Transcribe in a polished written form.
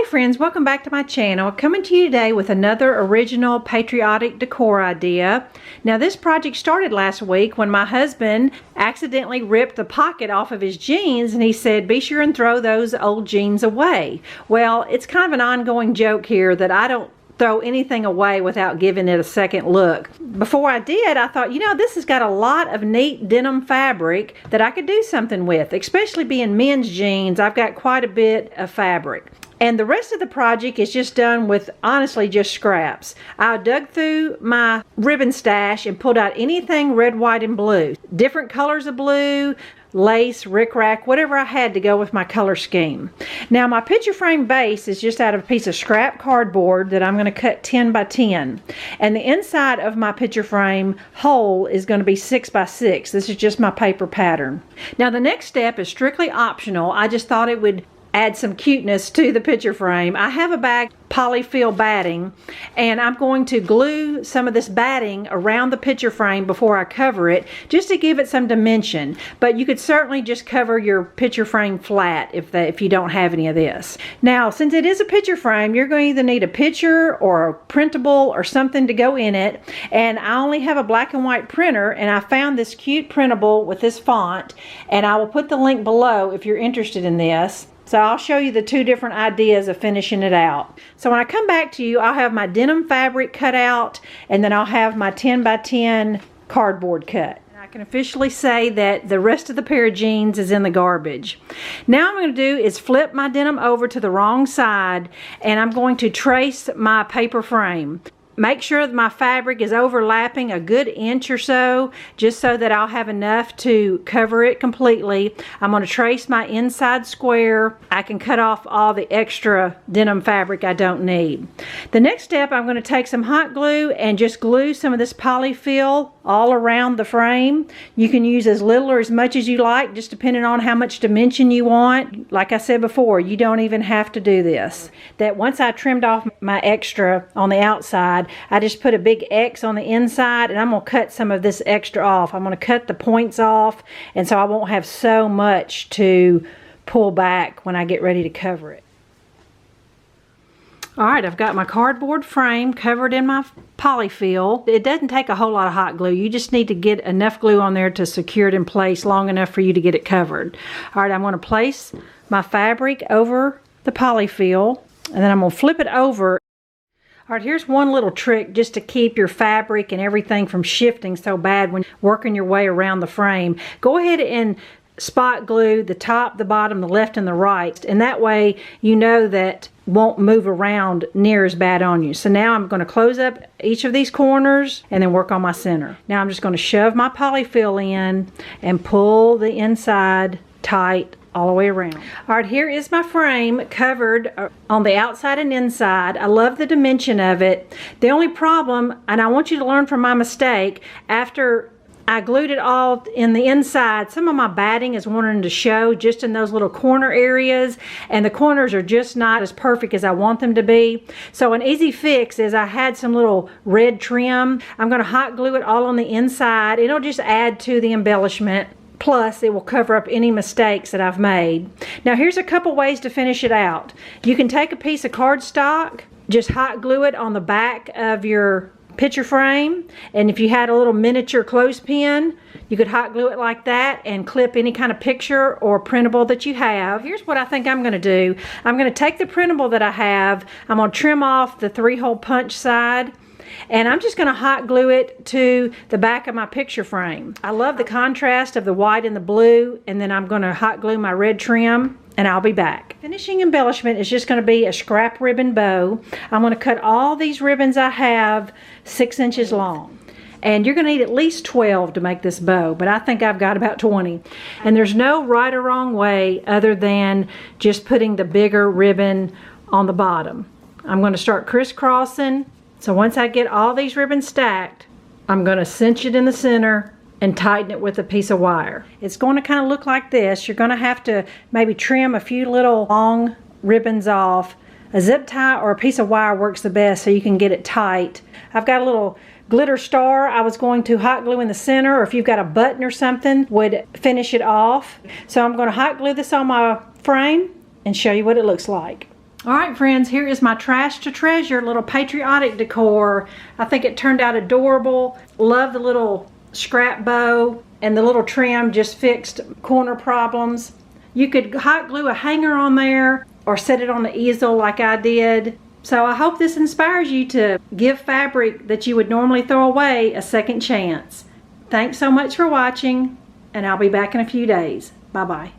friends, welcome back to my channel. Coming to you today with another original patriotic decor idea. Now this project started last week when my husband accidentally ripped the pocket off of his jeans and he said, be sure and throw those old jeans away. Well, it's kind of an ongoing joke here that I don't throw anything away without giving it a second look. Before I did, I thought, you know, this has got a lot of neat denim fabric that I could do something with, especially being men's jeans. I've got quite a bit of fabric. And the rest of the project is just done with, honestly, just scraps. I dug through my ribbon stash and pulled out anything red, white, and blue. Different colors of blue, lace, rickrack, whatever I had to go with my color scheme. Now my picture frame base is just out of a piece of scrap cardboard that I'm going to cut 10 by 10. And the inside of my picture frame hole is going to be 6 by 6. This is just my paper pattern. Now the next step is strictly optional. I just thought it would add some cuteness to the picture frame. I have a bag of polyfill batting and I'm going to glue some of this batting around the picture frame before I cover it, just to give it some dimension. But you could certainly just cover your picture frame flat if you don't have any of this. Now since it is a picture frame, you're going to either need a picture or a printable or something to go in it, and I only have a black and white printer, and I found this cute printable with this font, and I will put the link below if you're interested in this. So I'll show you the two different ideas of finishing it out. So when I come back to you, I'll have my denim fabric cut out, and then I'll have my 10 by 10 cardboard cut. And I can officially say that the rest of the pair of jeans is in the garbage. Now what I'm going to do is flip my denim over to the wrong side, and I'm going to trace my paper frame. Make sure that my fabric is overlapping a good inch or so, just so that I'll have enough to cover it completely. I'm going to trace my inside square. I can cut off all the extra denim fabric I don't need. The next step, I'm going to take some hot glue and just glue some of this polyfill all around the frame. You can use as little or as much as you like, just depending on how much dimension you want. Like I said before, you don't even have to do this. That once I trimmed off my extra on the outside, I just put a big X on the inside, and I'm going to cut some of this extra off. I'm going to cut the points off, and so I won't have so much to pull back when I get ready to cover it. Alright, I've got my cardboard frame covered in my polyfill. It doesn't take a whole lot of hot glue. You just need to get enough glue on there to secure it in place long enough for you to get it covered. Alright, I'm going to place my fabric over the polyfill, and then I'm going to flip it over. Alright, here's one little trick just to keep your fabric and everything from shifting so bad when working your way around the frame. Go ahead and spot glue the top, the bottom, the left, and the right, and that way you know that won't move around near as bad on you. So now I'm going to close up each of these corners and then work on my center. Now I'm just going to shove my polyfill in and pull the inside tight all the way around. Alright, here is my frame covered on the outside and inside. I love the dimension of it. The only problem, and I want you to learn from my mistake, after I glued it all in the inside, some of my batting is wanting to show just in those little corner areas, and the corners are just not as perfect as I want them to be. So an easy fix is I had some little red trim. I'm going to hot glue it all on the inside. It'll just add to the embellishment. Plus, it will cover up any mistakes that I've made. Now, here's a couple ways to finish it out. You can take a piece of cardstock, just hot glue it on the back of your picture frame, and if you had a little miniature clothespin, you could hot glue it like that and clip any kind of picture or printable that you have. Here's what I think I'm going to do. I'm going to take the printable that I have, I'm going to trim off the 3-hole punch side, and I'm just going to hot glue it to the back of my picture frame. I love the contrast of the white and the blue, and then I'm going to hot glue my red trim, and I'll be back. Finishing embellishment is just going to be a scrap ribbon bow. I'm going to cut all these ribbons I have 6 inches long. And you're going to need at least 12 to make this bow, but I think I've got about 20. And there's no right or wrong way other than just putting the bigger ribbon on the bottom. I'm going to start crisscrossing. So once I get all these ribbons stacked, I'm going to cinch it in the center and tighten it with a piece of wire. It's going to kind of look like this. You're going to have to maybe trim a few little long ribbons off. A zip tie or a piece of wire works the best so you can get it tight. I've got a little glitter star I was going to hot glue in the center, or if you've got a button or something would finish it off. So I'm going to hot glue this on my frame and show you what it looks like. Alright friends, here is my trash to treasure little patriotic decor. I think it turned out adorable. Love the little scrap bow, and the little trim just fixed corner problems. You could hot glue a hanger on there or set it on the easel like I did. So I hope this inspires you to give fabric that you would normally throw away a second chance. Thanks so much for watching, and I'll be back in a few days. Bye-bye.